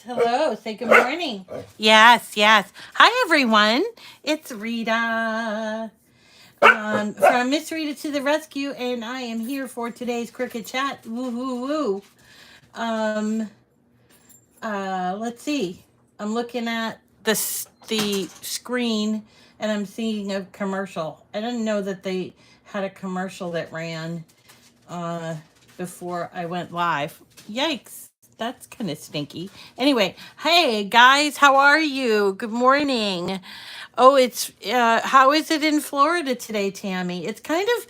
Hello, say good morning. Yes, yes. Hi, everyone. It's Rita from Miss Rita to the Rescue, and I am here for today's Cricket Chat. Woo, woo, woo. Um, let's see. I'm looking at the screen, and I'm seeing a commercial. I didn't know that they had a commercial that ran uh, before I went live. Yikes. That's kind of stinky. Anyway, hey guys, how are you? Good morning. Oh, it's how is it in Florida today, Tammy? It's kind of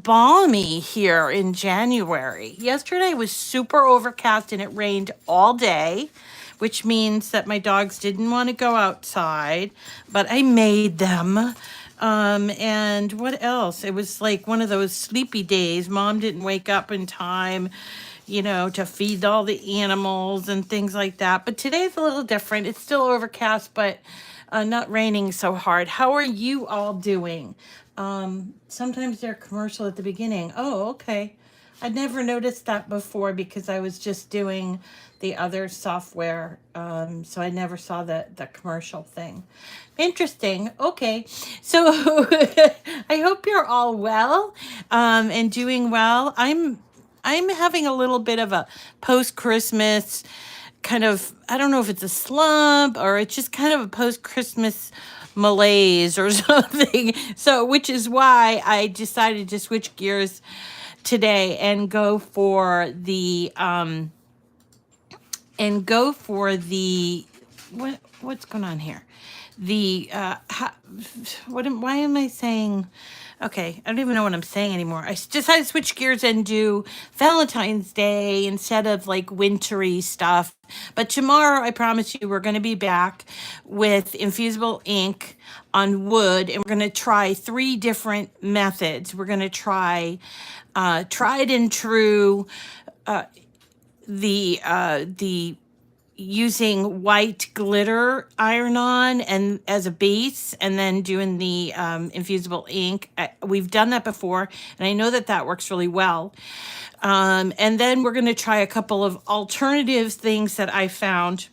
balmy here in January. Yesterday was super overcast and it rained all day, which means that my dogs didn't want to go outside, but I made them. And what else? It was like one of those sleepy days. Mom didn't wake up in time, to feed all the animals and things like that. But today's a little different. It's still overcast, but not raining so hard. How are you all doing? Sometimes they're commercial at the beginning. Oh, okay. I'd never noticed that before because I was just doing the other software. So I never saw the commercial thing. Interesting. Okay. So I hope you're all well and doing well. I'm having a little bit of a post Christmas kind of, I don't know if it's a slump or it's just kind of a post Christmas malaise or something. So, which is why I decided to switch gears today and go for the what's going on here? The why am I saying? Okay, I don't even know what I'm saying anymore. Decided to switch gears and do Valentine's Day instead of like wintry stuff. But tomorrow, I promise you, we're going to be back with infusible ink on wood, and we're going to try three different methods. We're going to try tried and true, the using white glitter iron on and as a base and then doing the infusible ink. We've done that before and I know that that works really well. And then we're going to try a couple of alternative things that I found.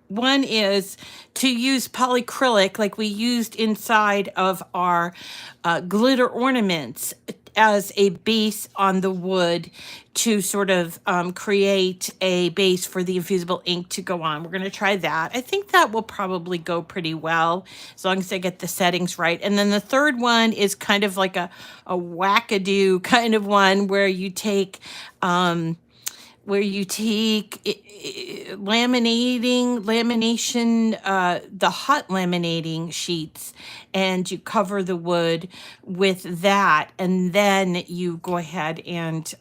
One is to use polyacrylic like we used inside of our glitter ornaments as a base on the wood to sort of create a base for the infusible ink to go on. We're going to try that. I think that will probably go pretty well as long as I get the settings right. And then the third one is kind of like a wackadoo kind of one where you take lamination, the hot laminating sheets, and you cover the wood with that, and then you go ahead and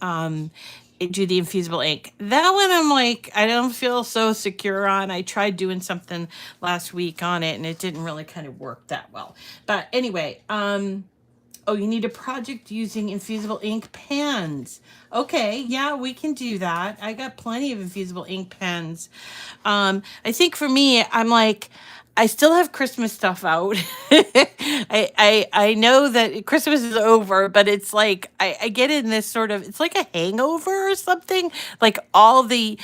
do the infusible ink. That one I'm like, I don't feel so secure on. I tried doing something last week on it, and it didn't really kind of work that well. But anyway, oh, you need a project using infusible ink pens. Okay, yeah, we can do that. I got plenty of infusible ink pens. I think for me, I'm like, I still have Christmas stuff out. I know that Christmas is over, but it's like I get in this sort of it's like a hangover or something. Like all of the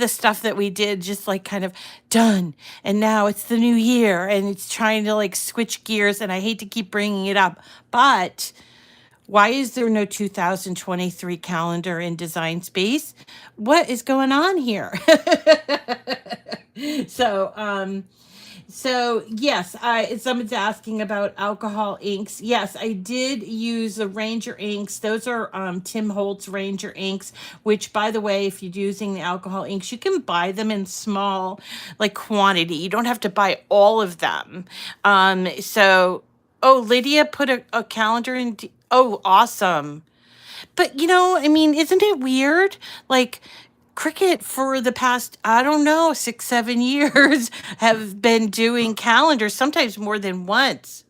stuff that we did just like kind of done, and now it's the new year and it's trying to like switch gears. And I hate to keep bringing it up, but why is there no 2023 calendar in Design Space? What is going on here? so, um, so yes, someone's asking about alcohol inks. Yes, I did use the Ranger inks. Those are Tim Holtz Ranger inks, which by the way, if you're using the alcohol inks, you can buy them in small like quantity. You don't have to buy all of them. Oh, Lydia put a calendar in. Oh, awesome. But I mean, isn't it weird? Like Cricket for the past, I don't know, 6, 7 years have been doing calendars, sometimes more than once.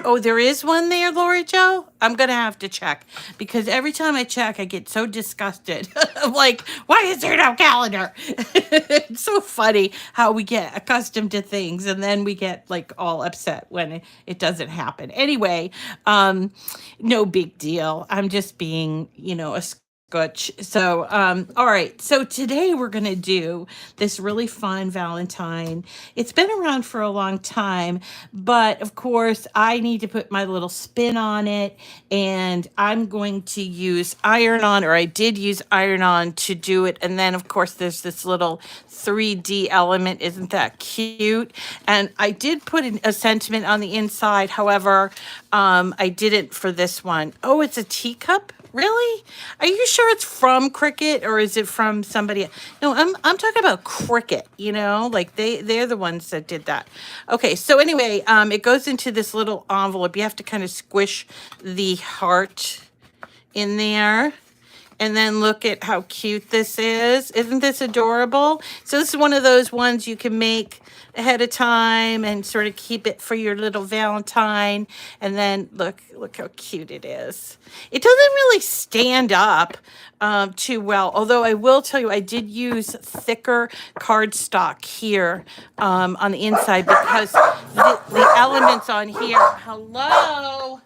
Oh, there is one there, Lori Joe? I'm gonna have to check because every time I check, I get so disgusted. I'm like, why is there no calendar? It's so funny how we get accustomed to things and then we get like all upset when it doesn't happen. Anyway, no big deal. I'm just being, a Good. So, all right. So today we're going to do this really fun Valentine. It's been around for a long time, but of course I need to put my little spin on it, and I'm going to use iron on, or I did use iron on to do it. And then of course there's this little 3D element. Isn't that cute? And I did put a sentiment on the inside. However, I didn't for this one. Oh, it's a teacup? Really? Are you sure it's from Cricut or is it from somebody? No, I'm talking about Cricut, you know, like they're the ones that did that. Okay, so anyway, it goes into this little envelope. You have to kind of squish the heart in there. And then look at how cute this is. Isn't this adorable? So this is one of those ones you can make ahead of time and sort of keep it for your little Valentine. And then look how cute it is. It doesn't really stand up too well. Although I will tell you, I did use thicker cardstock here on the inside because the elements on here, hello,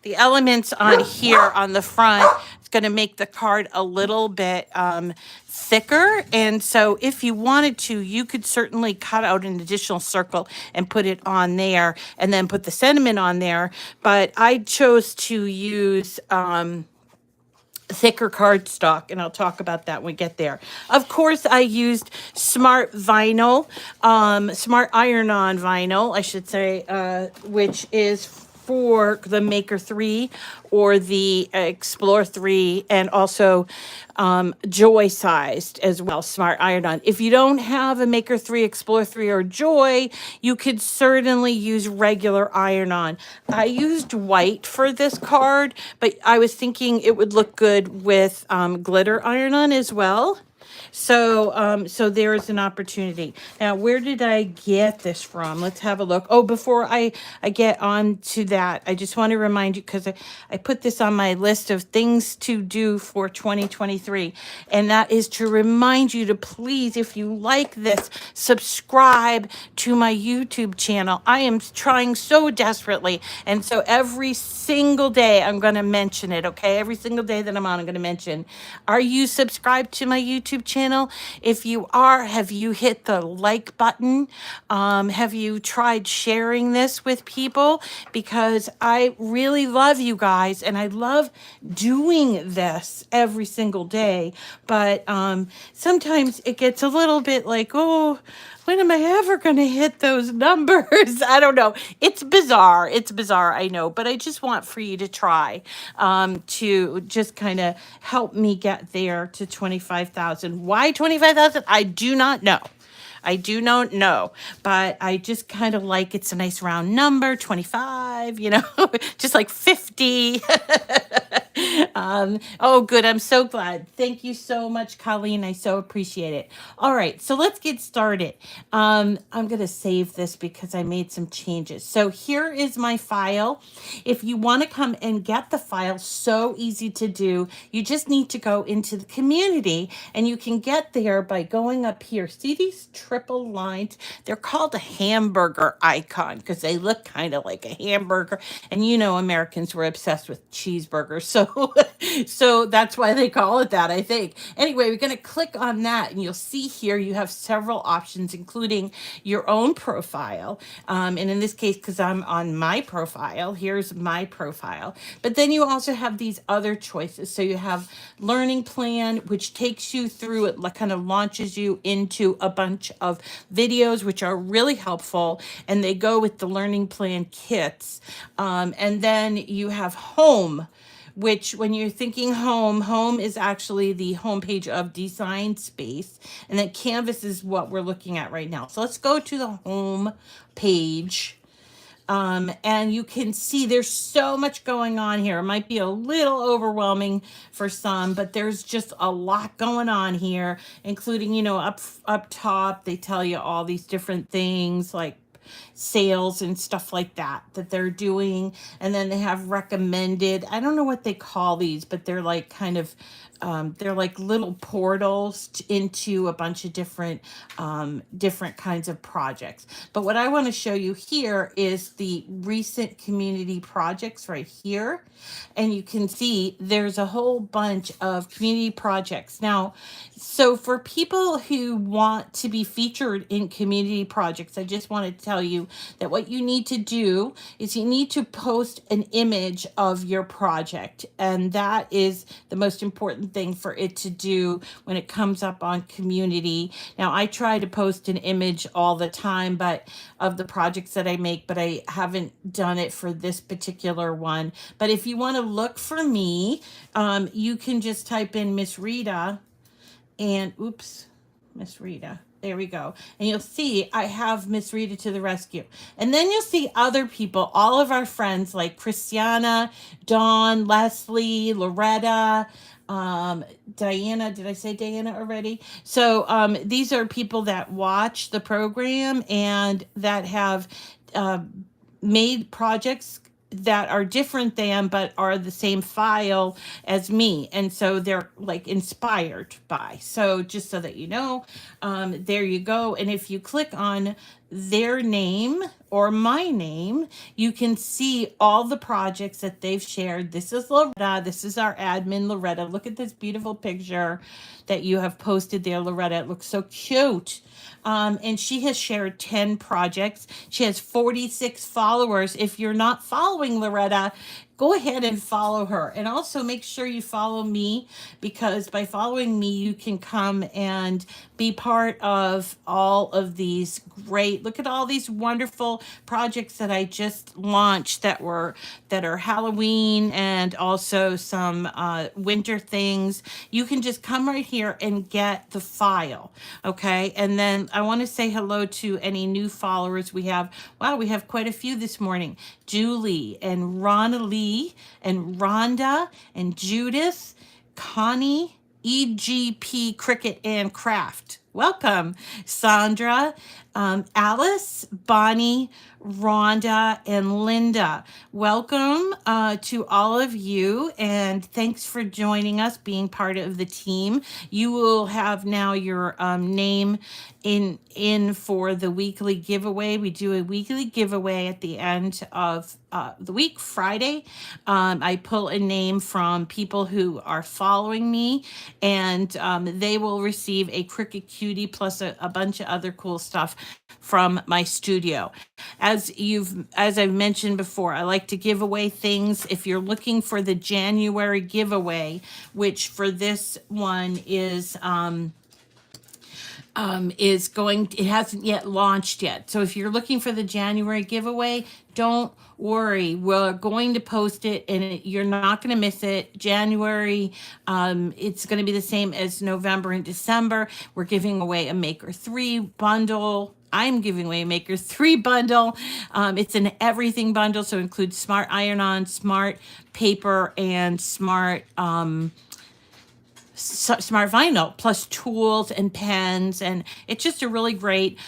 the elements on here on the front is going to make the card a little bit thicker. And so if you wanted to, you could certainly cut out an additional circle and put it on there and then put the sentiment on there. But I chose to use thicker cardstock, and I'll talk about that when we get there. Of course, I used smart vinyl, smart iron-on vinyl, I should say, which is for the Maker 3 or the Explore 3, and also Joy sized as well, smart iron-on. If you don't have a Maker 3, Explore 3, or Joy, you could certainly use regular iron-on. I used white for this card, but I was thinking it would look good with glitter iron-on as well. So there is an opportunity. Now, where did I get this from? Let's have a look. Oh, before I get on to that, I just want to remind you, because I put this on my list of things to do for 2023, and that is to remind you to please, if you like this, subscribe to my YouTube channel. I am trying so desperately, and so every single day I'm going to mention it, okay? Every single day that I'm on, I'm going to mention, are you subscribed to my YouTube channel? If you are, have you hit the like button? Have you tried sharing this with people? Because I really love you guys and I love doing this every single day. But sometimes it gets a little bit like, oh, when am I ever going to hit those numbers? I don't know. It's bizarre. It's bizarre, I know. But I just want for you to try to just kind of help me get there to 25,000. Why 25,000? I do not know. I do not know, but I just kind of like, it's a nice round number, 25, you know, just like 50. Oh, good. I'm so glad. Thank you so much, Colleen. I so appreciate it. All right, so let's get started. I'm going to save this because I made some changes. So here is my file. If you want to come and get the file, so easy to do. You just need to go into the community, and you can get there by going up here. See these triple lines? They're called a hamburger icon because they look kind of like a hamburger. And you know, Americans were obsessed with cheeseburgers. So that's why they call it that, I think. Anyway, we're going to click on that, and you'll see here you have several options, including your own profile. And in this case, because I'm on my profile, here's my profile. But then you also have these other choices. So you have learning plan, which takes you through it, like kind of launches you into a bunch of videos, which are really helpful. And they go with the learning plan kits. And then you have home, which when you're thinking home is actually the homepage of Design Space. And then Canvas is what we're looking at right now. So let's go to the home page. And you can see there's so much going on here. It might be a little overwhelming for some, but there's just a lot going on here, including, you know, up top, they tell you all these different things like sales and stuff like that they're doing. And then they have recommended, I don't know what they call these, but they're like kind of they're like little portals into a bunch of different kinds of projects. But what I want to show you here is the recent community projects right here. And you can see there's a whole bunch of community projects. Now, so for people who want to be featured in community projects, I just want to tell you that what you need to do is you need to post an image of your project. And that is the most important thing for it to do when it comes up on community. Now, I try to post an image all the time, but of the projects that I make, but I haven't done it for this particular one. But if you want to look for me, you can just type in Miss Rita and oops, Miss Rita. There we go. And you'll see I have Miss Rita to the rescue. And then you'll see other people, all of our friends like Christiana, Dawn, Leslie, Loretta, Diana. Did I say Diana already? So these are people that watch the program and that have made projects that are different than but are the same file as me, and so they're like inspired by. So just so that you know, there you go. And if you click on their name or my name, you can see all the projects that they've shared. This is Loretta. This is our admin, Loretta. Look at this beautiful picture that you have posted there, Loretta. It looks so cute. And she has shared 10 projects. She has 46 followers. If you're not following Loretta, go ahead and follow her. And also make sure you follow me, because by following me, you can come and be part of all of these great, look at all these wonderful projects that I just launched that are Halloween and also some winter things. You can just come right here and get the file. Okay. And then I want to say hello to any new followers we have. Wow, we have quite a few this morning. Julie and Ronna Lee and Rhonda and Judith, Connie, EGP Cricut and Craft. Welcome, Sandra, Alice, Bonnie, Rhonda, and Linda. Welcome to all of you, and thanks for joining us, being part of the team. You will have now your name in for the weekly giveaway. We do a weekly giveaway at the end of the week, Friday. I pull a name from people who are following me, and they will receive a Cricut Cutie plus a bunch of other cool stuff from my studio. As I've mentioned before, I like to give away things. If you're looking for the January giveaway, which for this one is going, it hasn't yet launched yet. So if you're looking for the January giveaway, don't worry. We're going to post it, and you're not going to miss it. January, it's going to be the same as November and December. We're giving away a Maker 3 bundle. I'm giving away a Maker 3 bundle. It's an everything bundle, so it includes smart iron-on, smart paper, and smart vinyl, plus tools and pens, and it's just a really great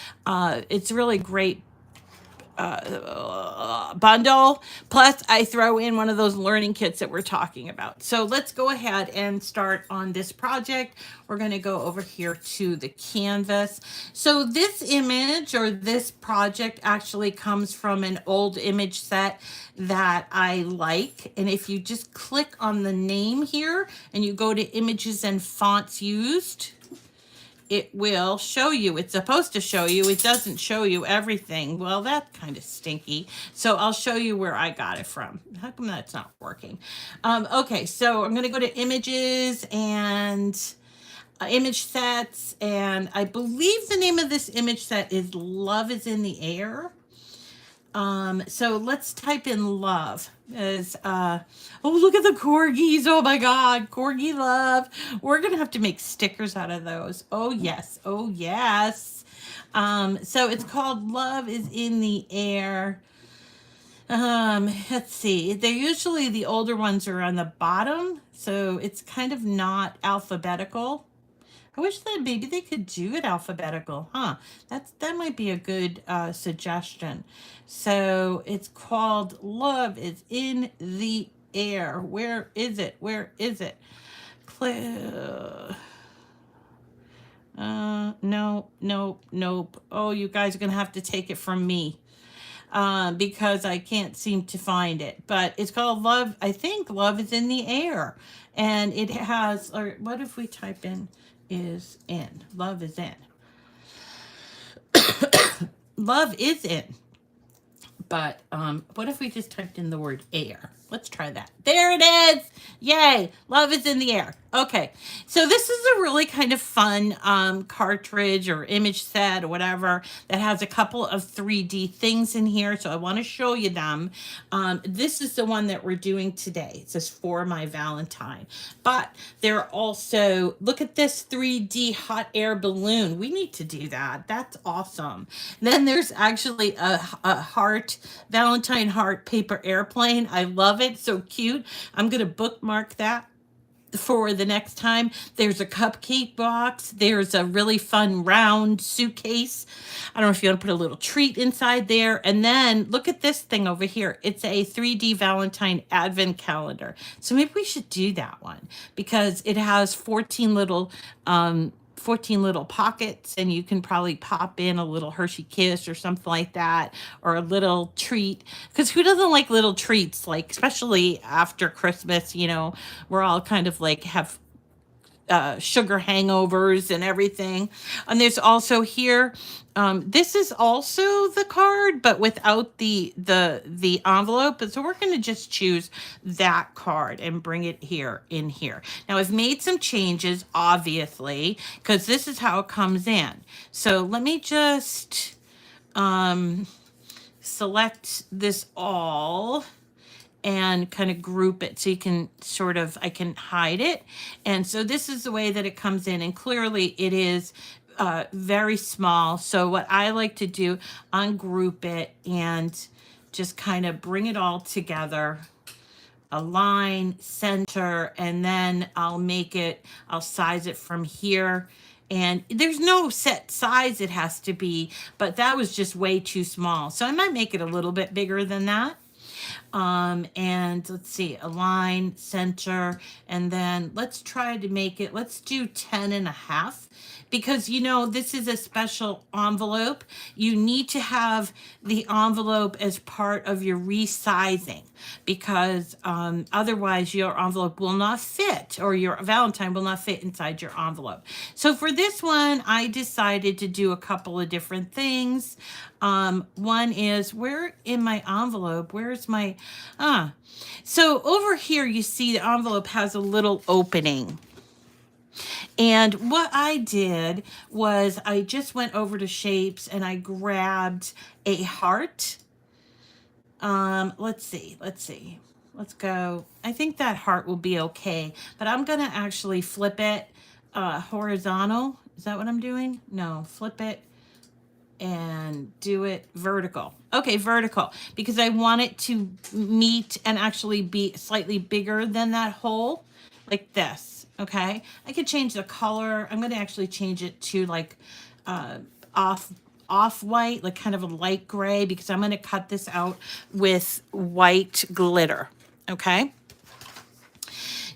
bundle. Plus I throw in one of those learning kits that we're talking about. So let's go ahead and start on this project. We're going to go over here to the canvas. So this image or this project actually comes from an old image set that I like. And if you just click on the name here and you go to images and fonts used, it will show you. It's supposed to show you. It doesn't show you everything. Well, that's kind of stinky. So I'll show you where I got it from. How come that's not working? Okay, so I'm going to go to images and image sets. And I believe the name of this image set is Love is in the Air. So let's type in love as, oh, look at the corgis. Oh my God, corgi love. We're going to have to make stickers out of those. Oh yes. Oh yes. So it's called Love is in the Air. Let's see. They're usually, the older ones are on the bottom. So it's kind of not alphabetical. I wish that maybe they could do it alphabetical, huh? That might be a good suggestion. So it's called Love is in the Air. Where is it? Where is it? No, nope, nope. Oh, you guys are gonna have to take it from me, because I can't seem to find it. But it's called Love. I think Love is in the Air, and it has. Or what if we type in is in? Love is in. Love is in. But what if we just typed in the word air? Let's try that. There it is. Yay. Love is in the air. Okay. So this is a really kind of fun cartridge or image set or whatever that has a couple of 3D things in here. So I want to show you them. This is the one that we're doing today. It says For My Valentine. But there are also, look at this 3D hot air balloon. We need to do that. That's awesome. Then there's actually a heart, Valentine heart paper airplane. I love it. So cute. I'm going to bookmark that for the next time. There's a cupcake box. There's a really fun round suitcase. I don't know if you want to put a little treat inside there. And then look at this thing over here. It's a 3D Valentine advent calendar. So maybe we should do that one because it has 14 little pockets, and you can probably pop in a little Hershey Kiss or something like that, or a little treat. Because who doesn't like little treats? Like, especially after Christmas, we're all kind of like have sugar hangovers and everything. And there's also here, this is also the card, but without the envelope. So we're going to just choose that card and bring it here in here. Now I've made some changes, obviously, because this is how it comes in. So let me just select this all and kind of group it so you can I can hide it. And so this is the way that it comes in. And clearly it is very small. So what I like to do, ungroup it and just kind of bring it all together. Align, center, and then I'll size it from here. And there's no set size it has to be, but that was just way too small. So I might make it a little bit bigger than that. And let's see, align, center, and then let's try to make it, let's do 10.5, because this is a special envelope. You need to have the envelope as part of your resizing, because otherwise your envelope will not fit, or your Valentine will not fit inside your envelope. So for this one, I decided to do a couple of different things. One is, where in my envelope, where's my, so over here, you see the envelope has a little opening. And what I did was I just went over to shapes and I grabbed a heart. Let's see. Let's go. I think that heart will be okay, but I'm going to actually flip it horizontal. Is that what I'm doing? No, flip it and do it vertical. Okay, vertical, because I want it to meet and actually be slightly bigger than that hole, like this. Okay, I could change the color. I'm going to actually change it to like off-white, like kind of a light gray, because I'm going to cut this out with white glitter. Okay.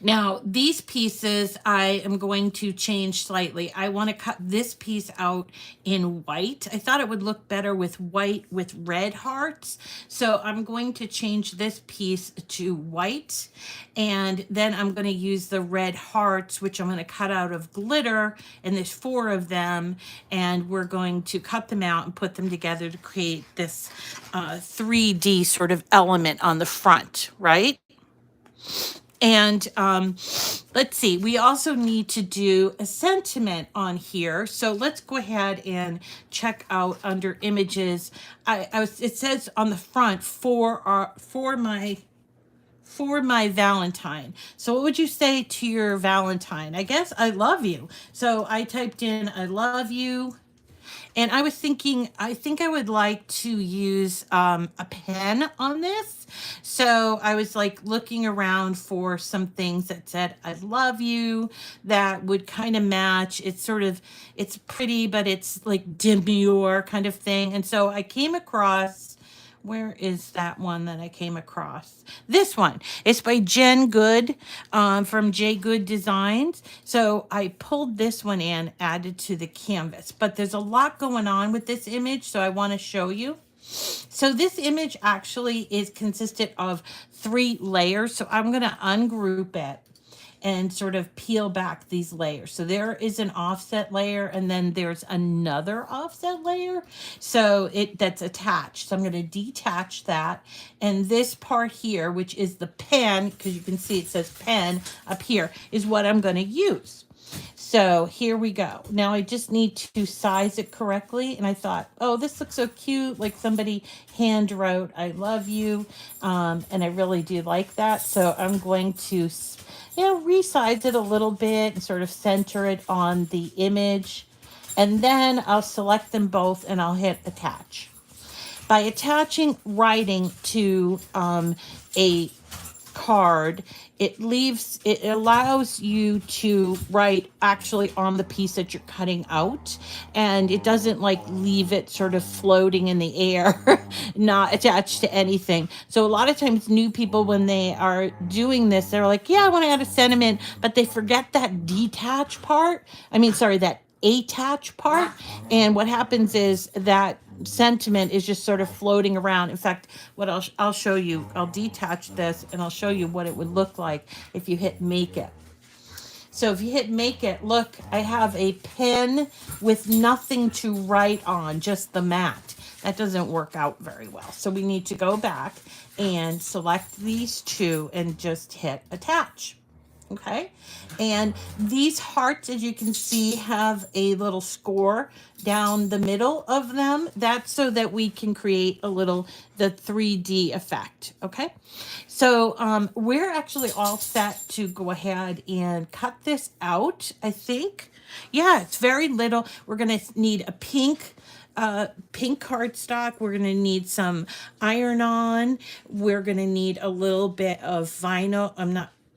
Now, these pieces I am going to change slightly. I want to cut this piece out in white. I thought it would look better with white with red hearts. So I'm going to change this piece to white. And then I'm going to use the red hearts, which I'm going to cut out of glitter. And there's 4 of them. And we're going to cut them out and put them together to create this 3D sort of element on the front, right? And let's see, we also need to do a sentiment on here. So let's go ahead and check out under images. It says on the front, for my Valentine. So what would you say to your Valentine? I guess I love you. So I typed in I love you. And I was thinking, I think I would like to use a pen on this. So I was like looking around for some things that said, I love you, that would kind of match. It's pretty, but it's like demure kind of thing. And so I came across, Where is that one that I came across? This one. It's by Jen Good from J Good Designs. So I pulled this one in, added to the canvas. But there's a lot going on with this image, so I want to show you. So this image actually is consisted of 3 layers. So I'm going to ungroup it and sort of peel back these layers. So there is an offset layer, and then there's another offset layer. So that's attached. So I'm going to detach that. And this part here, which is the pen, because you can see it says pen up here, is what I'm going to use. So here we go. Now I just need to size it correctly. And I thought, oh, this looks so cute. Like somebody hand wrote, I love you. And I really do like that. So I'm going to, resize it a little bit and sort of center it on the image. And then I'll select them both and I'll hit attach. By attaching writing to a card, it allows you to write actually on the piece that you're cutting out, and it doesn't like leave it sort of floating in the air, not attached to anything. So a lot of times new people, when they are doing this, they're like, yeah, I want to add a sentiment, but they forget that detach part. That attach part. And what happens is that sentiment is just sort of floating around. In fact, what I'll show you, I'll detach this and I'll show you what it would look like if you hit make it. So if you hit make it, look, I have a pen with nothing to write on, just the mat. That doesn't work out very well. So we need to go back and select these 2 and just hit attach. Okay, and these hearts, as you can see, have a little score down the middle of them. That's so that we can create the 3D effect. Okay, so we're actually all set to go ahead and cut this out, I think. Yeah, it's very little. We're going to need a pink cardstock. We're going to need some iron-on. We're going to need a little bit of vinyl.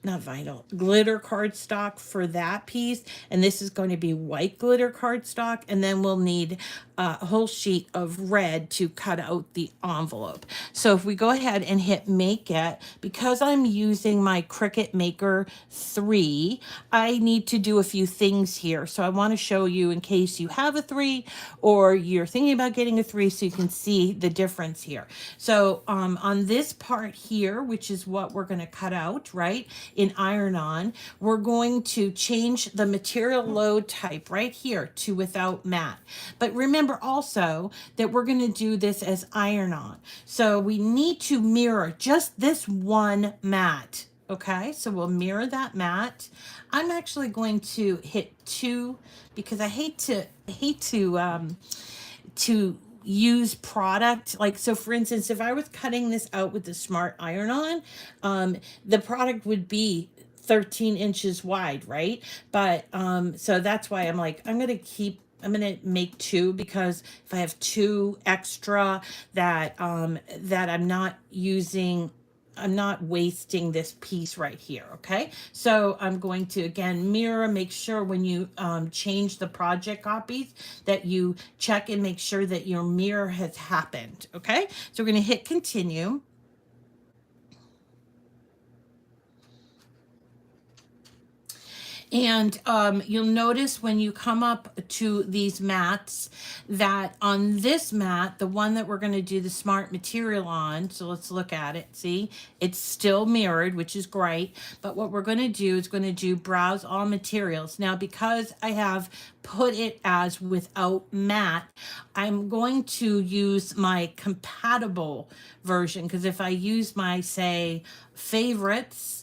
Not vinyl, glitter cardstock for that piece. And this is going to be white glitter cardstock. And then we'll need a whole sheet of red to cut out the envelope. So if we go ahead and hit make it, because I'm using my Cricut Maker 3, I need to do a few things here. So I want to show you in case you have a 3 or you're thinking about getting a 3, so you can see the difference here. So on this part here, which is what we're going to cut out, right, in iron-on, we're going to change the material load type right here to without matte. But remember also that we're going to do this as iron-on. So we need to mirror just this one matte. Okay, so we'll mirror that matte. I'm actually going to hit 2 because I hate to use product. Like, so for instance, if I was cutting this out with the Smart Iron-On, the product would be 13 inches wide, right? But so that's why I'm like, I'm going to make 2, because if I have 2 extra that I'm not using, I'm not wasting this piece right here. Okay, so I'm going to again mirror, make sure when you change the project copies that you check and make sure that your mirror has happened. Okay, so we're going to hit continue. And you'll notice when you come up to these mats that on this mat, the one that we're going to do the smart material on, so let's look at it. See, it's still mirrored, which is great. But what we're going to do is going to do browse all materials. Now, because I have put it as without matte, I'm going to use my compatible version, because if I use my, say, favorites,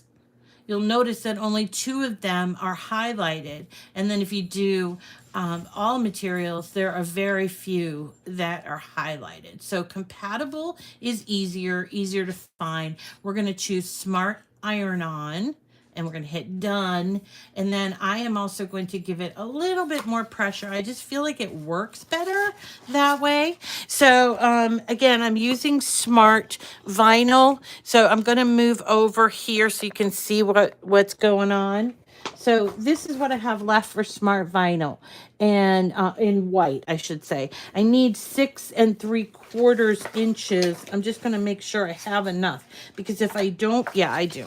you'll notice that only 2 of them are highlighted. And then if you do all materials, there are very few that are highlighted. So compatible is easier to find. We're going to choose Smart Iron-On. And we're going to hit done. And then I am also going to give it a little bit more pressure. I just feel like it works better that way. So again, I'm using Smart Vinyl. So I'm going to move over here so you can see what's going on. So this is what I have left for Smart Vinyl. and in white, I should say. I need 6 3/4 inches. I'm just going to make sure I have enough, because if I don't, yeah, I do.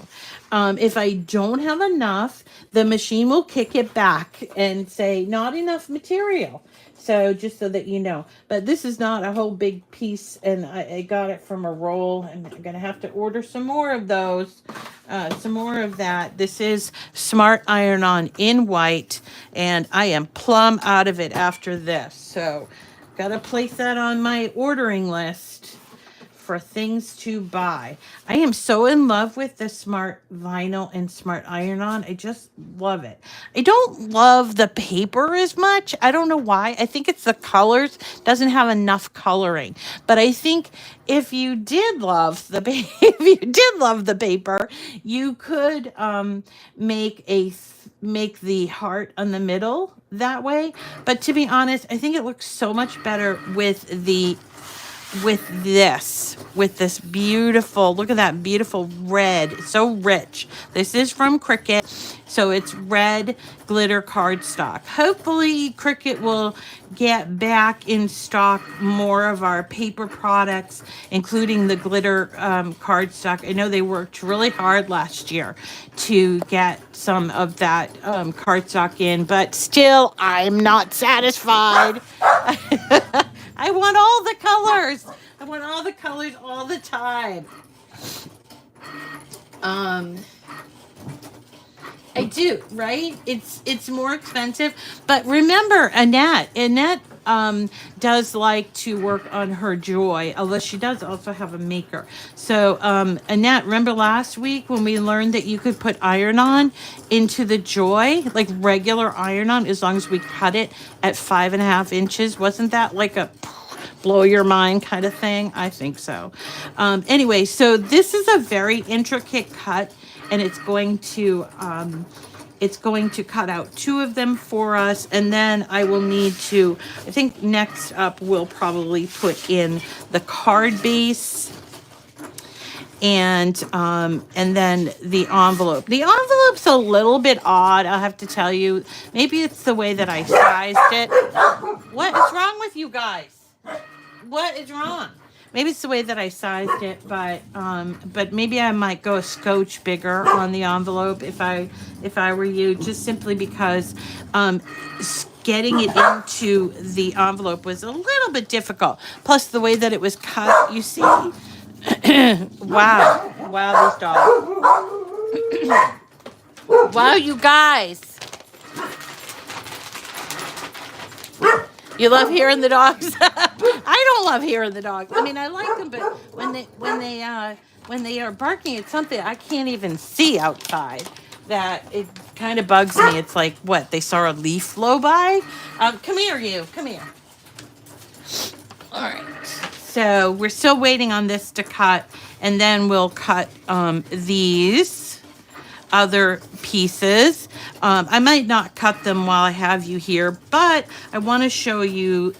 If I don't have enough, the machine will kick it back and say not enough material. So just so that you know, but this is not a whole big piece, and I got it from a roll, and I'm gonna have to order some more of those, some more of that. This is Smart Iron-On in white, and I am plumb out of it after this. So gotta place that on my ordering list for things to buy. I am so in love with the Smart Vinyl and Smart Iron-On. I just love it. I don't love the paper as much. I don't know why. I think it's the colors. Doesn't have enough coloring. But I think if you did love the if you did love the paper, you could make the heart on the middle that way. But to be honest, I think it looks so much better with this beautiful, look at that beautiful red. It's so rich. This is from Cricut, so it's red glitter cardstock. Hopefully Cricut will get back in stock more of our paper products, including the glitter cardstock. I know they worked really hard last year to get some of that cardstock in, but still I'm not satisfied. I want all the colors. I want all the colors all the time. I do, right? It's more expensive, but remember, Annette does like to work on her Joy, although she does also have a Maker. So Annette, remember last week when we learned that you could put iron-on into the Joy, like regular iron-on, as long as we cut it at 5.5 inches? Wasn't that like a blow your mind kind of thing? I think so. Anyway, so this is a very intricate cut, and it's going to cut out 2 of them for us, and then I will need to, I think next up we'll probably put in the card base and then the envelope. The envelope's a little bit odd, I'll have to tell you. Maybe it's the way that I sized it. What is wrong with you guys? What is wrong? Maybe it's the way that I sized it, but maybe I might go a scotch bigger on the envelope if I were you, just simply because getting it into the envelope was a little bit difficult. Plus the way that it was cut, you see. Wow, these dogs. Wow, you guys. You love hearing the dogs? I don't love hearing the dogs. I mean, I like them, but when they are barking at something I can't even see outside, that it kind of bugs me. It's like, what, they saw a leaf flow by? Come here, you. Come here. All right. So we're still waiting on this to cut, and then we'll cut these other pieces. I might not cut them while I have you here, but I want to show you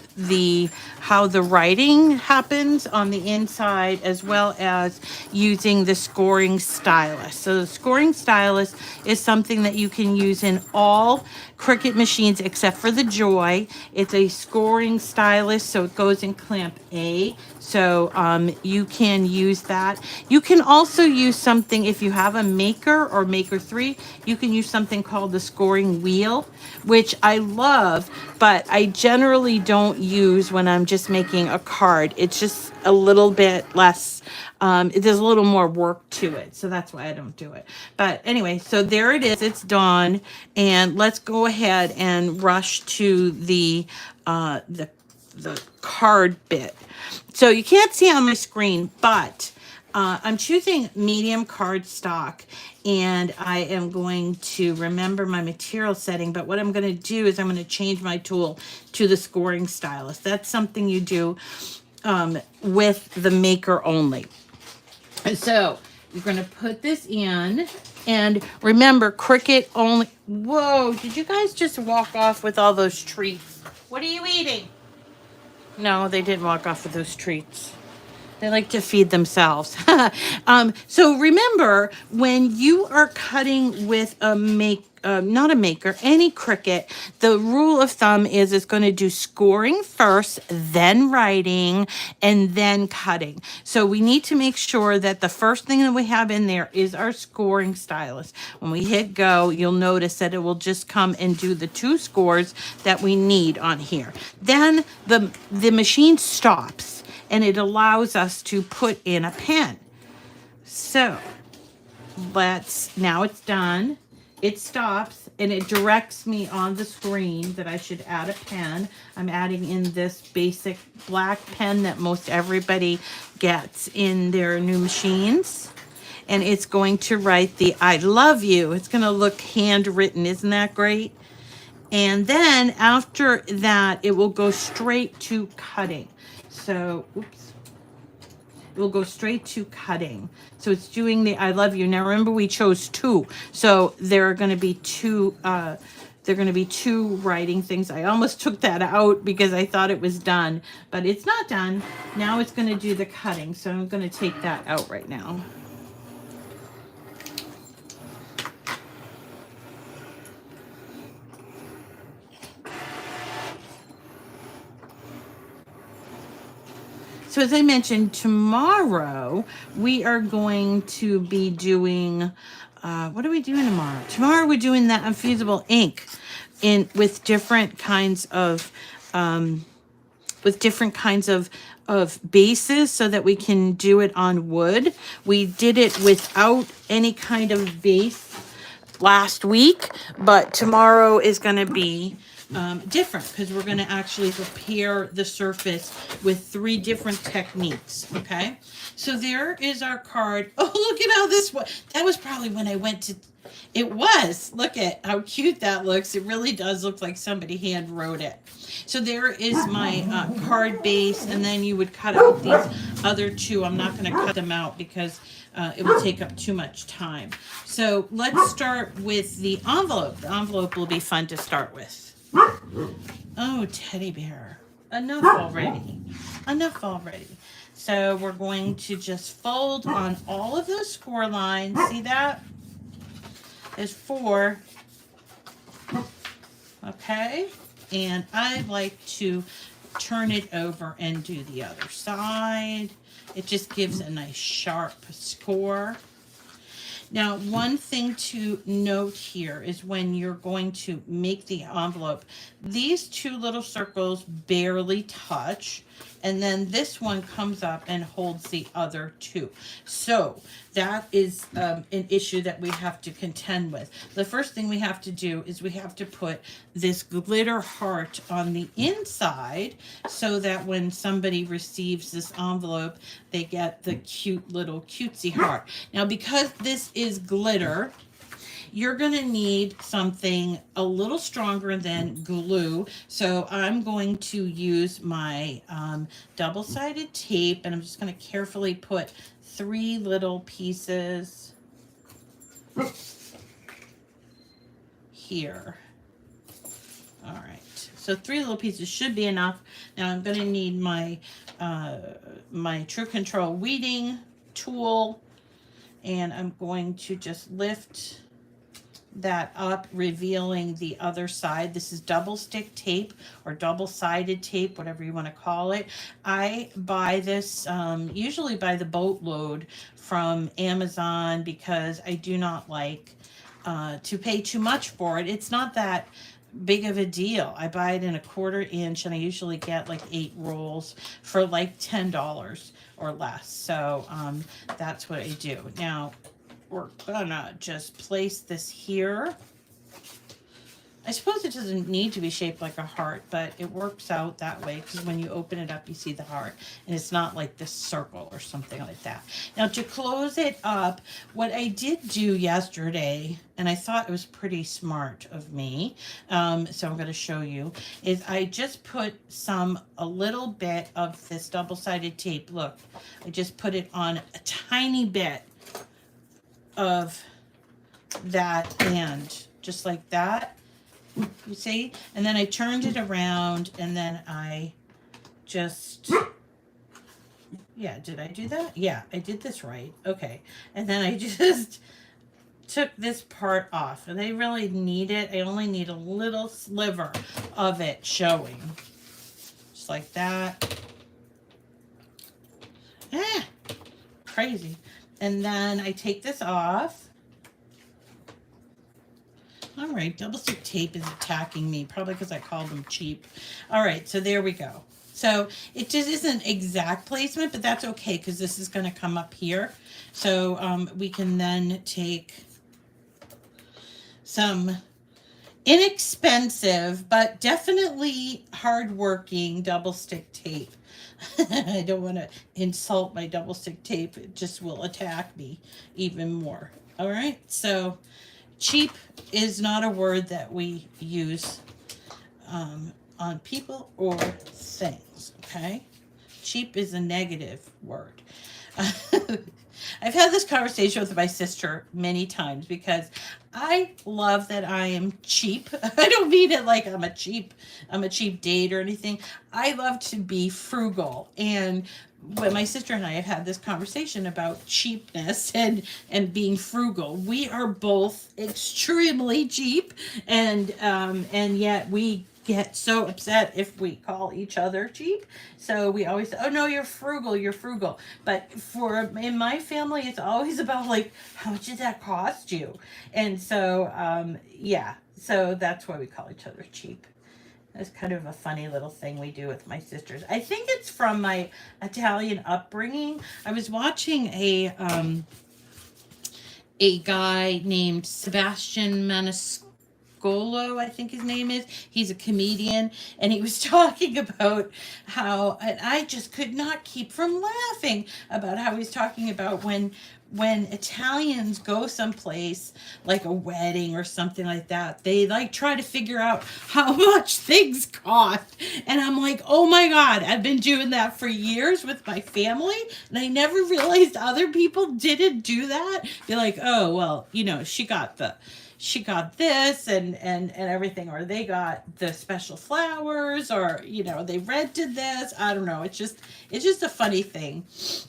how the writing happens on the inside, as well as using the scoring stylus. So the scoring stylus is something that you can use in all Cricut machines except for the Joy. It's a scoring stylus, so it goes in clamp A. So you can use that. You can also use something, if you have a Maker or Maker 3, you can use something called the scoring wheel, which I love, but I generally don't use when I'm just making a card. It's just a little bit less, there's a little more work to it, so that's why I don't do it. But anyway, so there it is, it's done, and let's go ahead and rush to the card bit. So you can't see on my screen, but I'm choosing medium cardstock, and I am going to remember my material setting. But what I'm going to do is I'm going to change my tool to the scoring stylus. That's something you do with the Maker only. And so you're going to put this in, and remember, Cricut only. Whoa, did you guys just walk off with all those treats? What are you eating? No, they didn't walk off with those treats. They like to feed themselves. So remember, when you are cutting with a not a maker, any Cricut, the rule of thumb is it's going to do scoring first, then writing, and then cutting. So we need to make sure that the first thing that we have in there is our scoring stylus. When we hit go, you'll notice that it will just come and do the 2 scores that we need on here. Then the machine stops and it allows us to put in a pen. So now it's done. It stops and it directs me on the screen that I should add a pen. I'm adding in this basic black pen that most everybody gets in their new machines. And it's going to write the I love you. It's going to look handwritten. Isn't that great? And then after that, it will go straight to cutting. So, oops. It will go straight to cutting. So it's doing the I love you. Now remember we chose 2. So there are going to be 2 writing things. I almost took that out because I thought it was done, but it's not done. Now it's going to do the cutting. So I'm going to take that out right now. So as I mentioned, tomorrow we are going to be doing, what are we doing tomorrow? Tomorrow we're doing that infusible ink with different kinds of bases so that we can do it on wood. We did it without any kind of base last week, but tomorrow is going to be different because we're going to actually prepare the surface with 3 different techniques. Okay, so there is our card. Oh, look at how this was. That was probably when I went to. It was. Look at how cute that looks. It really does look like somebody hand wrote it. So there is my card base, and then you would cut out these other 2. I'm not going to cut them out because it will take up too much time. So let's start with the envelope. The envelope will be fun to start with. Oh, teddy bear. Enough already. Enough already. So we're going to just fold on all of those score lines. See that? There's 4. Okay. And I like to turn it over and do the other side. It just gives a nice sharp score. Now, one thing to note here is when you're going to make the envelope, these 2 little circles barely touch, and then this one comes up and holds the other 2. So that is an issue that we have to contend with. The first thing we have to do is we have to put this glitter heart on the inside so that when somebody receives this envelope, they get the cute little cutesy heart. Now, because this is glitter, you're going to need something a little stronger than glue. So I'm going to use my double-sided tape, and I'm just going to carefully put 3 little pieces here. All right. So 3 little pieces should be enough. Now I'm going to need my my True Control weeding tool, and I'm going to just lift that up, revealing the other side. This is double stick tape or double-sided tape, whatever you want to call it. I buy this usually by the boatload from Amazon because I do not like to pay too much for it. It's not that big of a deal. I buy it in a 1/4 inch, and I usually get like 8 rolls for like $10 or less. So that's what I do. Now we're gonna just place this here. I suppose it doesn't need to be shaped like a heart, but it works out that way because when you open it up, you see the heart, and it's not like this circle or something like that. Now, to close it up, what I did do yesterday, and I thought it was pretty smart of me, so I'm going to show you, is I just put a little bit of this double-sided tape. Look, I just put it on a tiny bit of that end, just like that. You see? And then I turned it around, and then I just, yeah, did I do that? Yeah, I did this right. Okay. And then I just took this part off, and I really need it. I only need a little sliver of it showing. Just like that. Ah, crazy. And then I take this off. All right, double stick tape is attacking me, probably because I called them cheap. All right, so there we go. So it just isn't exact placement, but that's okay because this is going to come up here. So we can then take some inexpensive, but definitely hardworking double stick tape. I don't want to insult my double stick tape. It just will attack me even more. All right, so cheap is not a word that we use on people or things, okay? Cheap is a negative word. I've had this conversation with my sister many times because I love that I am cheap. I don't mean it like I'm a cheap date or anything. I love to be frugal, and when my sister and I have had this conversation about cheapness and being frugal, we are both extremely cheap, and yet we get so upset if we call each other cheap. So we always say, oh no, you're frugal, you're frugal. But in my family, it's always about like, how much did that cost you? And so, yeah, so that's why we call each other cheap. That's kind of a funny little thing we do with my sisters. I think it's from my Italian upbringing. I was watching a guy named Sebastian Maniscalco, I think his name is. He's a comedian, and he was talking about how, and I just could not keep from laughing about how he's talking about when Italians go someplace like a wedding or something like that, they like try to figure out how much things cost. And I'm like, oh my God, I've been doing that for years with my family, and I never realized other people didn't do that. Be like, oh, well, you know, she got this and everything, or they got the special flowers, or you know, they rented this. I don't know, it's just a funny thing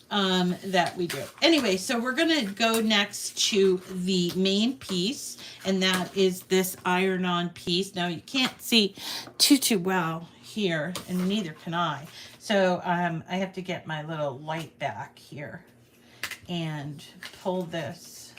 that we do. Anyway, so we're gonna go next to the main piece, and that is this iron-on piece. Now you can't see too well here, and neither can I, so I have to get my little light back here and pull this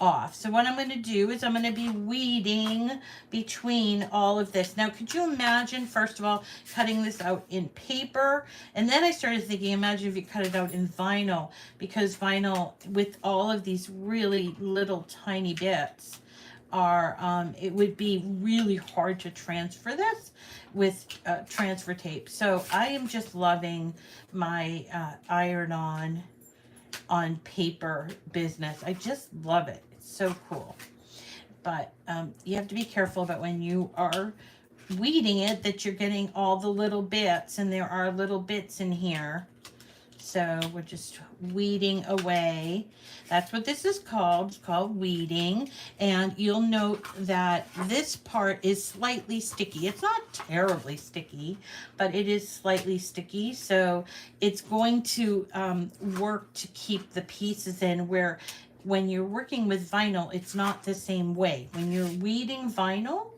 off. So what I'm going to do is I'm going to be weeding between all of this. Now, could you imagine, first of all, cutting this out in paper? And then I started thinking, imagine if you cut it out in vinyl, because vinyl, with all of these really little tiny bits, it would be really hard to transfer this with transfer tape. So I am just loving my iron-on paper business. I just love it. It's so cool. But you have to be careful about when you are weeding it that you're getting all the little bits, and there are little bits in here. So we're just weeding away. That's what this is called. It's called weeding. And you'll note that this part is slightly sticky. It's not terribly sticky, but it is slightly sticky. So it's going to work to keep the pieces in, where when you're working with vinyl, it's not the same way. When you're weeding vinyl,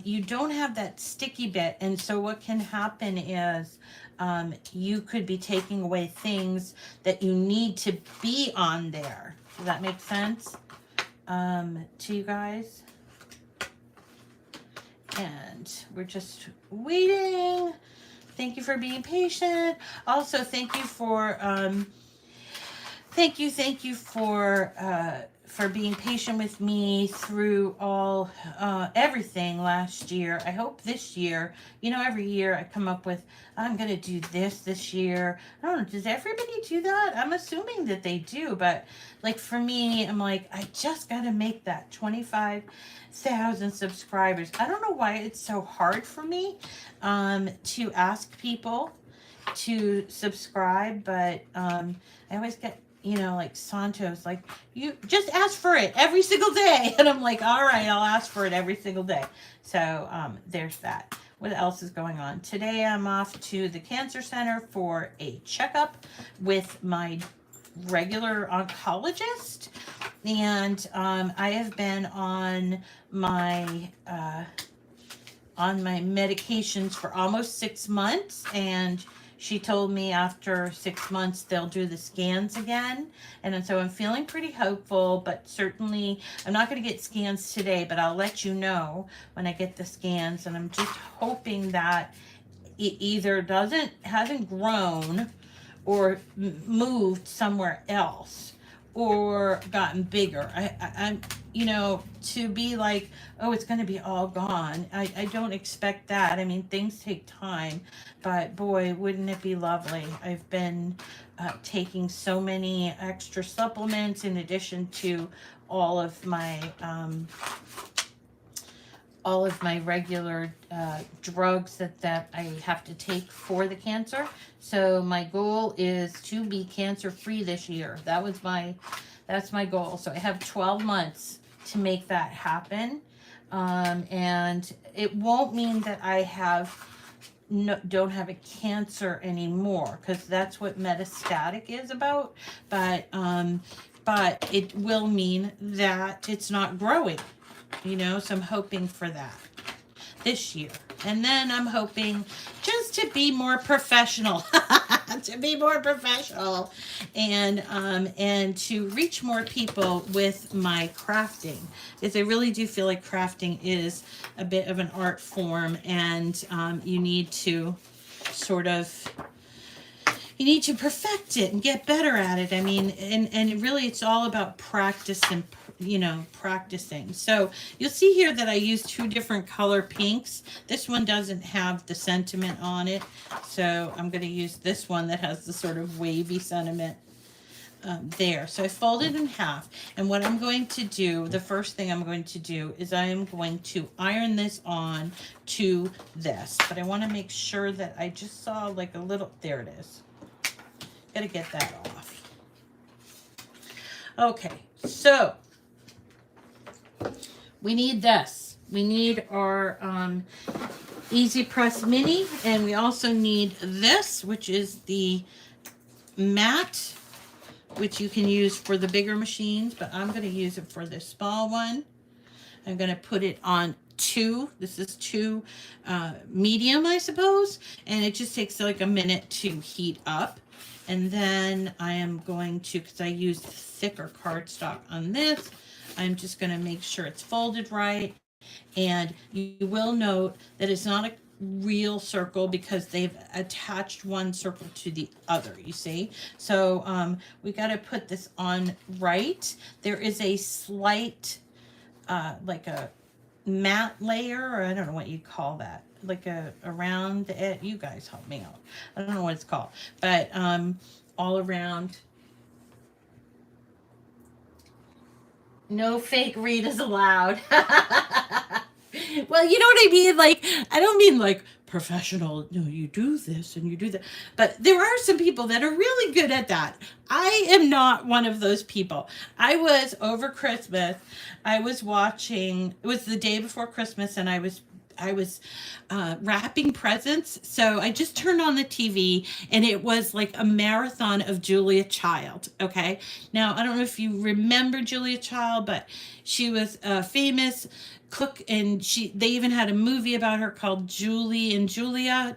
you don't have that sticky bit. And so what can happen is you could be taking away things that you need to be on there. Does that make sense to you guys? And we're just waiting. Thank you for being patient. Also, thank you for for being patient with me through all everything last year. I hope this year, you know, every year I come up with, I'm gonna do this year. I don't know, does everybody do that? I'm assuming that they do, but like for me, I'm like, I just gotta make that 25,000 subscribers. I don't know why it's so hard for me to ask people to subscribe, but I always get, you know, like Santos, like, you just ask for it every single day. And I'm like, all right, I'll ask for it every single day. So there's that. What else is going on? Today I'm off to the cancer center for a checkup with my regular oncologist. And I have been on my medications for almost 6 months, and she told me after 6 months they'll do the scans again. And so I'm feeling pretty hopeful, but certainly I'm not going to get scans today, but I'll let you know when I get the scans. And I'm just hoping that it either hasn't grown or moved somewhere else or gotten bigger. I'm, to be like, oh, it's going to be all gone. I don't expect that. I mean, things take time, but boy, wouldn't it be lovely? I've been taking so many extra supplements in addition to all of my regular drugs that I have to take for the cancer. So my goal is to be cancer free this year. That's my goal. So I have 12 months to make that happen. And it won't mean that I don't have a cancer anymore, because that's what metastatic is about. But it will mean that it's not growing. So I'm hoping for that this year. And then I'm hoping just to be more professional, and to reach more people with my crafting, because I really do feel like crafting is a bit of an art form, and you need to perfect it and get better at it. I mean, and really it's all about practice and practicing. So you'll see here that I use 2 different color pinks. This one doesn't have the sentiment on it, so I'm going to use this one that has the sort of wavy sentiment there. So I fold it in half, and what I'm going to do, the first thing I'm going to do is I am going to iron this on to this, but I want to make sure that I just saw like a little, there it is. Gotta get that off. Okay, so we need this. We need our Easy Press Mini, and we also need this, which is the mat, which you can use for the bigger machines, but I'm going to use it for this small one. I'm going to put it on 2. This is 2 medium, I suppose, and it just takes like a minute to heat up. And then I am going to, because I used thicker cardstock on this, I'm just going to make sure it's folded right. And you will note that it's not a real circle because they've attached one circle to the other, you see? So we got to put this on right. There is a slight, like a matte layer, or I don't know what you call that, like around it. You guys help me out. I don't know what it's called, but all around. No fake Ritas allowed. Well, you know what I mean? Like, I don't mean like professional. No, you do this and you do that. But there are some people that are really good at that. I am not one of those people. I was over Christmas. I was watching, it was the day before Christmas, and I was wrapping presents. So I just turned on the TV, and it was like a marathon of Julia Child. Okay. Now, I don't know if you remember Julia Child, but she was a famous cook, and they even had a movie about her called Julia and Julia.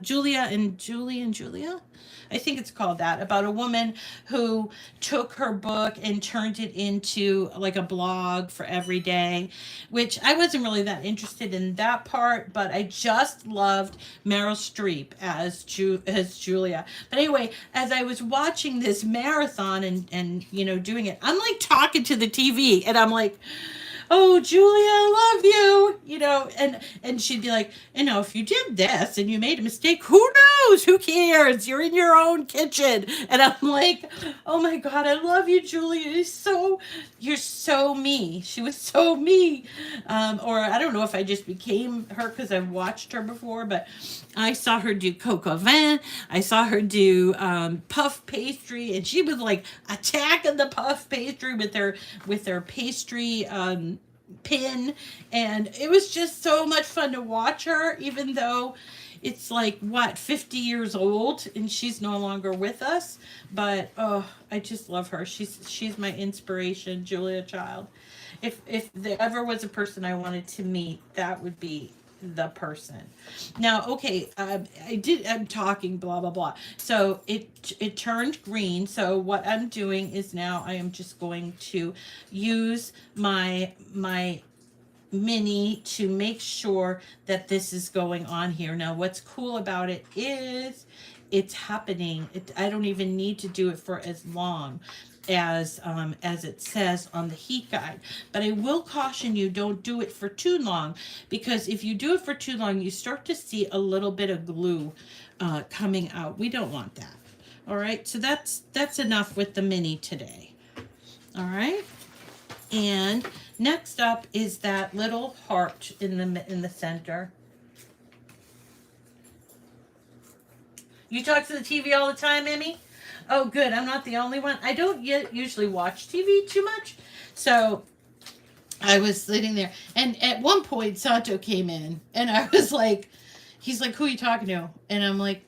I think it's called that, about a woman who took her book and turned it into like a blog for every day, which I wasn't really that interested in that part, but I just loved Meryl Streep as Julia. But anyway, as I was watching this marathon and doing it, I'm like talking to the TV, and I'm like, oh, Julia, I love you, and she'd be like, if you did this and you made a mistake, who knows? Who cares? You're in your own kitchen. And I'm like, oh my God, I love you, Julia. You're so me. She was so me. Or I don't know if I just became her because I've watched her before, but I saw her do coq au vin. I saw her do puff pastry, and she was like attacking the puff pastry with her pastry pin, and it was just so much fun to watch her, even though it's like what, 50 years old, and she's no longer with us, but oh, I just love her. She's my inspiration, Julia Child. If there ever was a person I wanted to meet, that would be the person. Now, okay, I'm talking blah blah blah. So it turned green. So what I'm doing is now I am just going to use my mini to make sure that this is going on here. Now, what's cool about it is it's happening. I don't even need to do it for as long as it says on the heat guide. But I will caution you, don't do it for too long, because if you do it for too long, you start to see a little bit of glue coming out. We don't want that. All right, so that's enough with the mini today. All right. And next up is that little heart in the center. You talk to the TV all the time, Emmy? Oh, good. I'm not the only one. I don't usually watch TV too much. So I was sitting there. And at one point, Santo came in. And I was like, he's like, who are you talking to? And I'm like,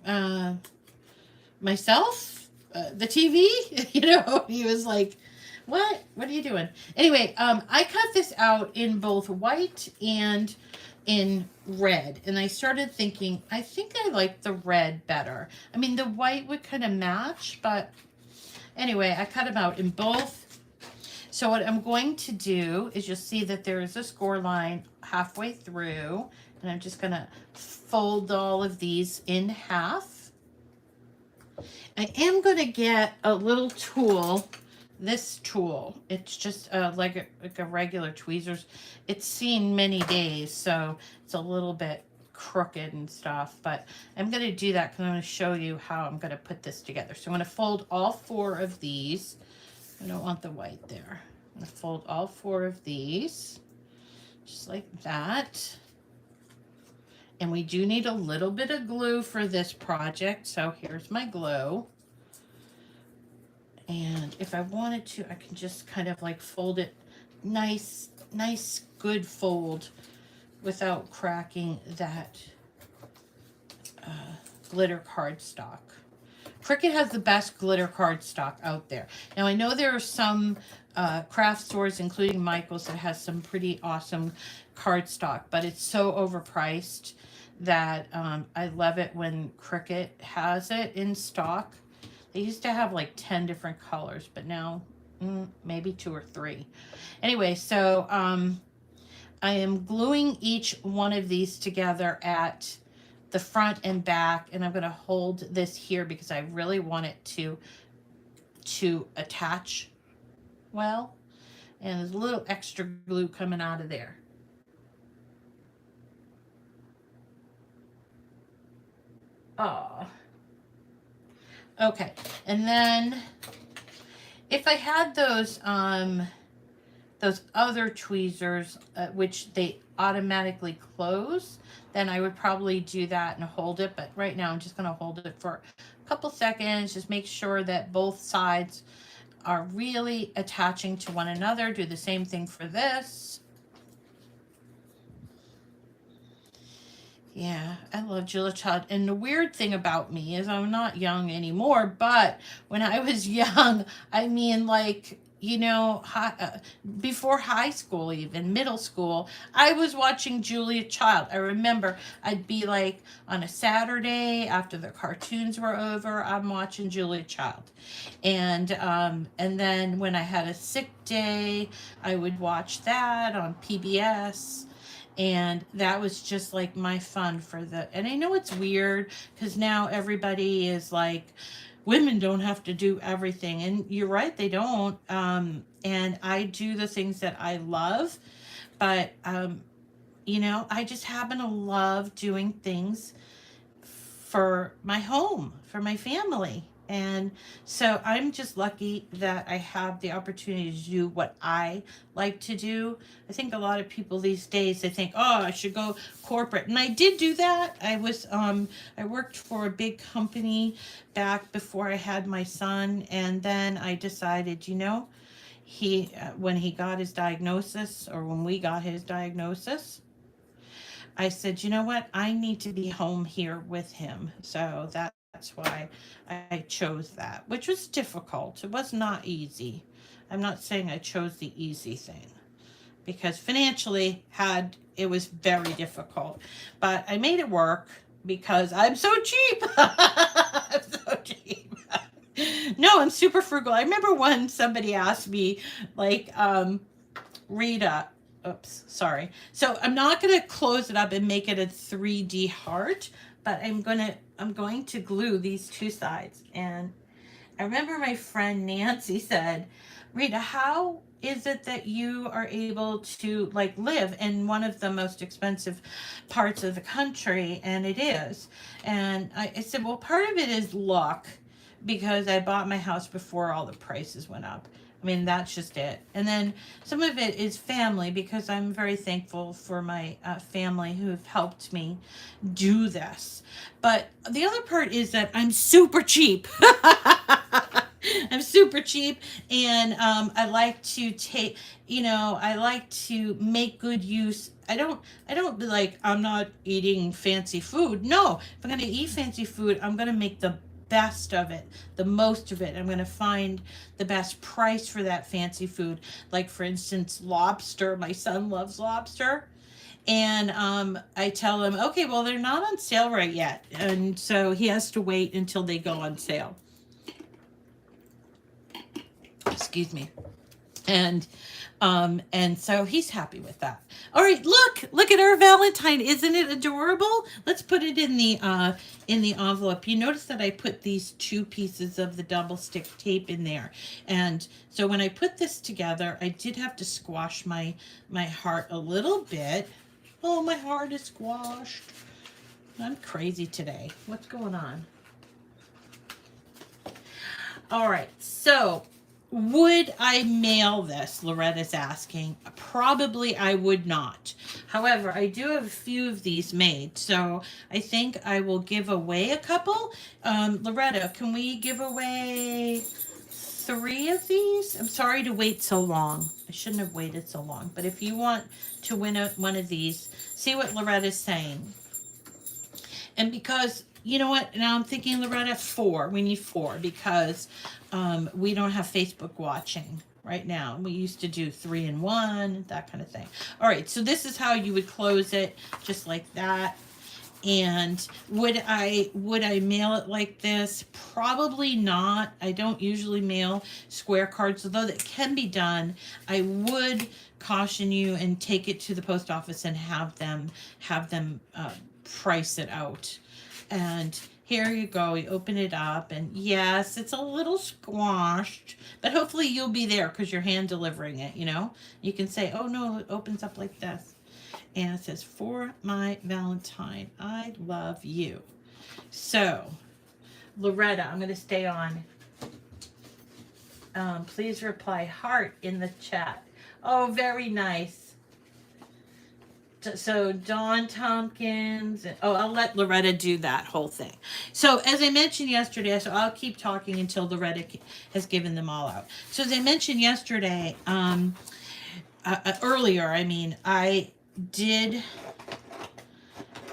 myself? The TV? You know, he was like, what are you doing? Anyway, I cut this out in both white and in red. And I started thinking, I think I like the red better. I mean, the white would kind of match, but anyway, I cut them out in both. So what I'm going to do is you'll see that there is a score line halfway through. And I'm just going to fold all of these in half. I am going to get a little tool. This tool, it's just like a regular tweezers. It's seen many days, so it's a little bit crooked and stuff, but I'm going to do that because I'm going to show you how I'm going to put this together. So I'm going to fold all 4 of these. I don't want the white there. I'm going to fold all 4 of these, just like that. And we do need a little bit of glue for this project, so here's my glue. And if I wanted to, I can just kind of like fold it nice, good fold without cracking that glitter cardstock. Cricut has the best glitter cardstock out there. Now, I know there are some craft stores, including Michael's, that has some pretty awesome cardstock, but it's so overpriced that I love it when Cricut has it in stock. They used to have like 10 different colors, but now maybe 2 or 3. Anyway, so I am gluing each one of these together at the front and back, and I'm going to hold this here because I really want it to attach well. And there's a little extra glue coming out of there. Oh. Okay, and then if I had those other tweezers, which they automatically close, then I would probably do that and hold it. But right now I'm just going to hold it for a couple seconds. Just make sure that both sides are really attaching to one another. Do the same thing for this. Yeah, I love Julia Child. And the weird thing about me is I'm not young anymore, but when I was young, I mean, like, you know, before high school, even middle school, I was watching Julia Child. I remember I'd be like on a Saturday after the cartoons were over, I'm watching Julia Child. And then when I had a sick day, I would watch that on PBS. And that was just like my fun for and I know it's weird because now everybody is like, women don't have to do everything. And you're right, they don't. And I do the things that I love. But, you know, I just happen to love doing things for my home, for my family. And so I'm just lucky that I have the opportunity to do what I like to do. I think a lot of people these days, they think, oh, I should go corporate. And I did do that. I worked for a big company back before I had my son. And then I decided, you know, when he got his diagnosis, or when we got his diagnosis, I said, you know what? I need to be home here with him. So that's why I chose that, which was difficult. It was not easy. I'm not saying I chose the easy thing because financially had it was very difficult, but I made it work because I'm so cheap. I'm so cheap. No, I'm super frugal. I remember when somebody asked me, like, Rita, oops, sorry. So I'm not going to close it up and make it a 3D heart, but I'm going to glue these two sides. And I remember my friend Nancy said, Rita, how is it that you are able to like live in one of the most expensive parts of the country? And it is. And I said, well, part of it is luck because I bought my house before all the prices went up. I mean, that's just it. And then some of it is family because I'm very thankful for my family who have helped me do this. But the other part is that I'm super cheap. I'm super cheap, and I like to take, I like to make good use. I don't like, I'm not eating fancy food. No, if I'm going to eat fancy food, I'm going to make the best of it, the most of it. I'm going to find the best price for that fancy food. Like, for instance, lobster. My son loves lobster. And I tell him, okay, well, they're not on sale right yet. And so he has to wait until they go on sale. Excuse me. And so he's happy with that. All right, look at our Valentine. Isn't it adorable? Let's put it in the envelope. You notice that I put these two pieces of the double stick tape in there. And so when I put this together, I did have to squash my heart a little bit. Oh, my heart is squashed. I'm crazy today. What's going on? All right, so would I mail this? Loretta's asking. Probably I would not. However, I do have a few of these made, so I think I will give away a couple. Loretta, can we give away 3 of these? I'm sorry to wait so long. I shouldn't have waited so long, but if you want to win one of these, see what Loretta's saying. And because, you know what, now I'm thinking, Loretta, 4. We need 4 because we don't have Facebook watching right now. We used to do 3 and 1, that kind of thing. All right, so this is how you would close it, just like that. And would I mail it like this? Probably not. I don't usually mail square cards, although that can be done. I would caution you and take it to the post office and have them price it out. And here you go. You open it up, and yes, it's a little squashed, but hopefully you'll be there because you're hand delivering it. You can say, oh no, it opens up like this. And it says, for my Valentine, I love you. So, Loretta, I'm going to stay on. Please reply heart in the chat. Oh, very nice. So, Dawn Tompkins. I'll let Loretta do that whole thing. So, as I mentioned yesterday, so I'll keep talking until Loretta has given them all out. So, as I mentioned yesterday, earlier, I did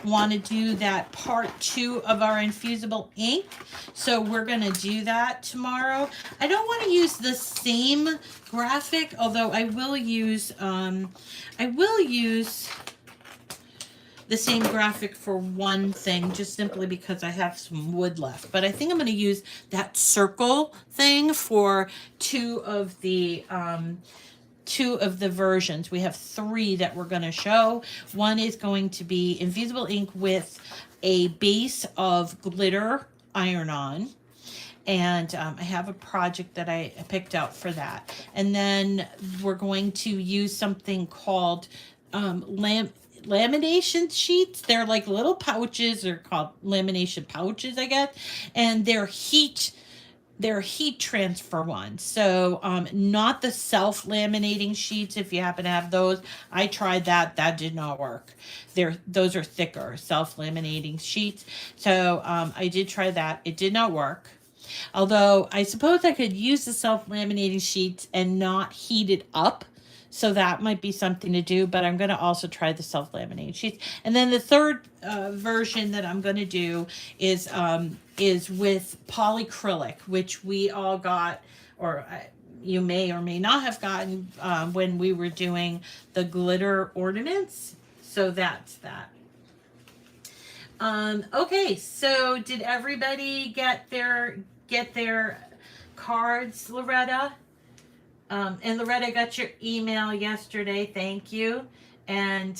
want to do that part 2 of our infusible ink. So we're going to do that tomorrow. I don't want to use the same graphic, although I will use the same graphic for one thing, just simply because I have some wood left. But I think I'm going to use that circle thing for 2 of the versions. We have 3 that we're going to show. One is going to be infusible ink with a base of glitter iron-on. And I have a project that I picked out for that. And then we're going to use something called lamination sheets. They're like little pouches. They're called lamination pouches, I guess. And they're heat transfer ones. So not the self-laminating sheets, if you happen to have those. I tried that. That did not work. Those are thicker self-laminating sheets. So I did try that. It did not work. Although I suppose I could use the self-laminating sheets and not heat it up. So that might be something to do, but I'm going to also try the self-laminated sheets. And then the third version that I'm going to do is with polycrylic, which we all got, or you may or may not have gotten when we were doing the glitter ornaments. So that's that. Okay, so did everybody get their cards, Loretta? And Loretta got your email yesterday. Thank you. And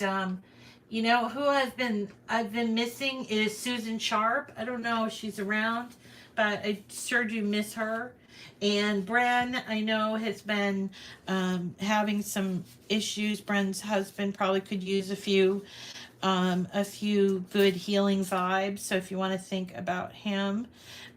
you know who I've been missing is Susan Sharp. I don't know if she's around, but I sure do miss her. And Bren, I know, has been having some issues. Bren's husband probably could use a few good healing vibes. So if you want to think about him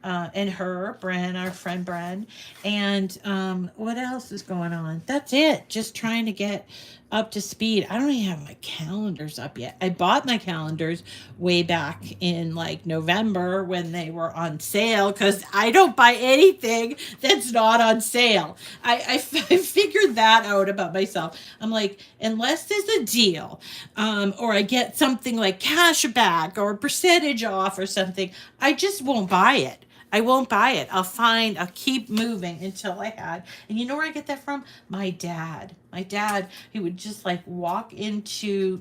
and her, Bren, our friend Bren. And what else is going on? That's it. Just trying to get up to speed. I don't even have my calendars up yet. I bought my calendars way back in like November when they were on sale, because I don't buy anything that's not on sale. I figured that out about myself. I'm like, unless there's a deal, or I get something like cash back or percentage off or something, I just won't buy it. I won't buy it. I'll keep moving until I had. And you know where I get that from? My dad. My dad, he would just like walk into,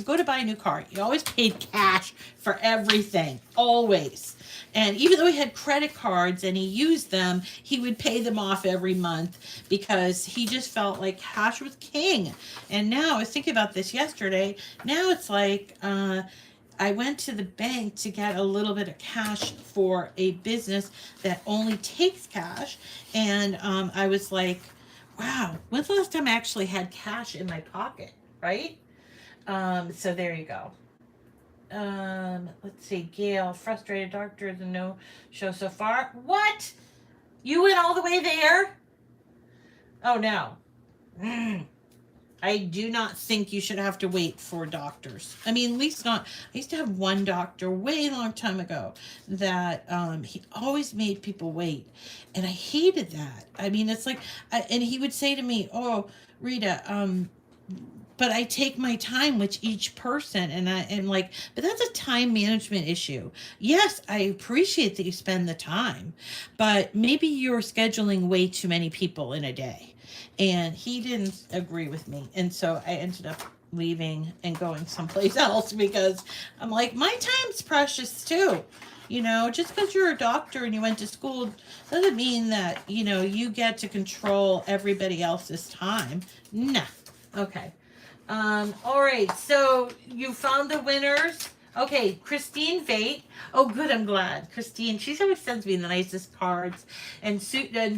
go to buy a new car. He always paid cash for everything. Always. And even though he had credit cards and he used them, he would pay them off every month because he just felt like cash was king. And now, I was thinking about this yesterday. Now it's like, I went to the bank to get a little bit of cash for a business that only takes cash. And I was like, wow, when's the last time I actually had cash in my pocket, right? So there you go. Let's see, Gail, frustrated doctor, the no show so far. What? You went all the way there? Oh, no. I do not think you should have to wait for doctors. I mean, at least not. I used to have one doctor way long time ago that he always made people wait, and I hated that. I mean, it's like, and he would say to me, "Oh, Rita, but I take my time with each person," and I am like, but that's a time management issue. Yes, I appreciate that you spend the time, but maybe you're scheduling way too many people in a day. And he didn't agree with me. And so I ended up leaving and going someplace else because I'm like, my time's precious too. You know, just because you're a doctor and you went to school doesn't mean that, you know, you get to control everybody else's time. Nah. Okay. All right. So you found the winners. Okay, Christine Vate. Oh, good. I'm glad. Christine, she always sends me the nicest cards. And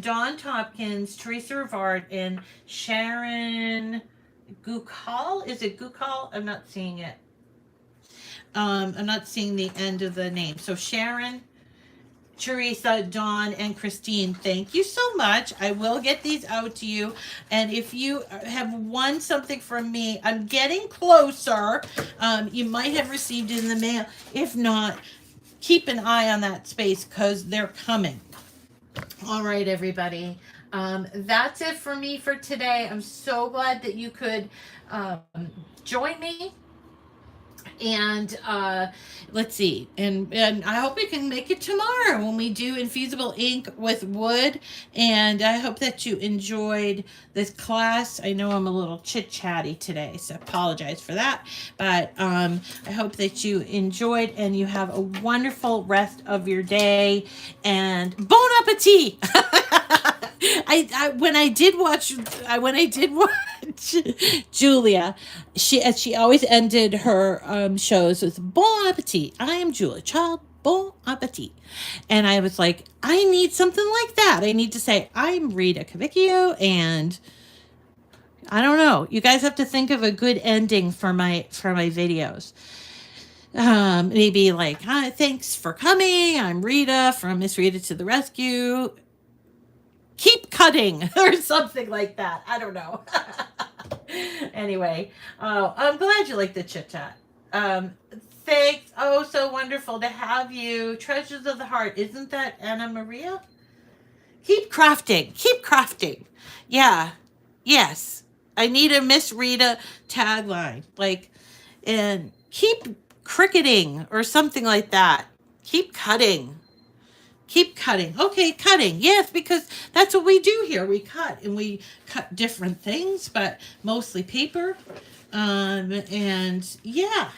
Dawn Tompkins, Teresa Rivard, and Sharon Gukal. Is it Gukal? I'm not seeing it. I'm not seeing the end of the name. So Sharon, Teresa, Dawn, and Christine, thank you so much. I will get these out to you. And if you have won something from me, I'm getting closer. You might have received it in the mail. If not, keep an eye on that space because they're coming. All right, everybody. That's it for me for today. I'm so glad that you could join me. And let's see, and I hope we can make it tomorrow when we do infusible ink with wood. And I hope that you enjoyed this class. I know I'm a little chit-chatty today, so apologize for that, but I hope that you enjoyed and you have a wonderful rest of your day, and bon appetit. When I did watch Julia, she always ended her shows with bon appetit. I am Julia Child, bon appetit. And I was like, I need something like that. I need to say, I'm Rita Cavicchio, and I don't know. You guys have to think of a good ending for my videos. Maybe like, hi, thanks for coming. I'm Rita from Miss Rita to the Rescue. Keep cutting or something like that. I don't know. Anyway, I'm glad you like the chit chat. Thanks. Oh, so wonderful to have you. Treasures of the Heart. Isn't that Anna Maria? Keep crafting. Keep crafting. Yeah. Yes. I need a Miss Rita tagline. Like, and keep cricketing or something like that. Keep cutting. Keep cutting. Okay, cutting. Yes, because that's what we do here. We cut, and we cut different things, but mostly paper. And yeah,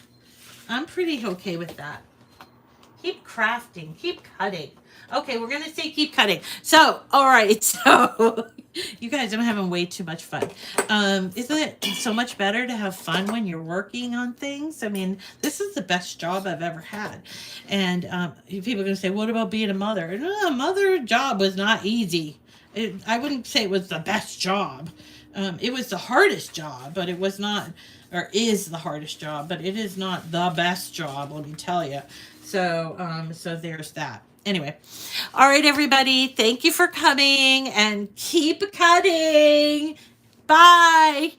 I'm pretty okay with that. Keep crafting. Keep cutting. Okay, we're going to say keep cutting. So, all right. So, you guys, I'm having way too much fun. Isn't it so much better to have fun when you're working on things? I mean, this is the best job I've ever had. And people are going to say, what about being a mother? No, a mother job was not easy. I wouldn't say it was the best job. It was the hardest job, but it was not, or is the hardest job, but it is not the best job, let me tell you. So there's that. Anyway, all right, everybody, thank you for coming and keep cutting. Bye.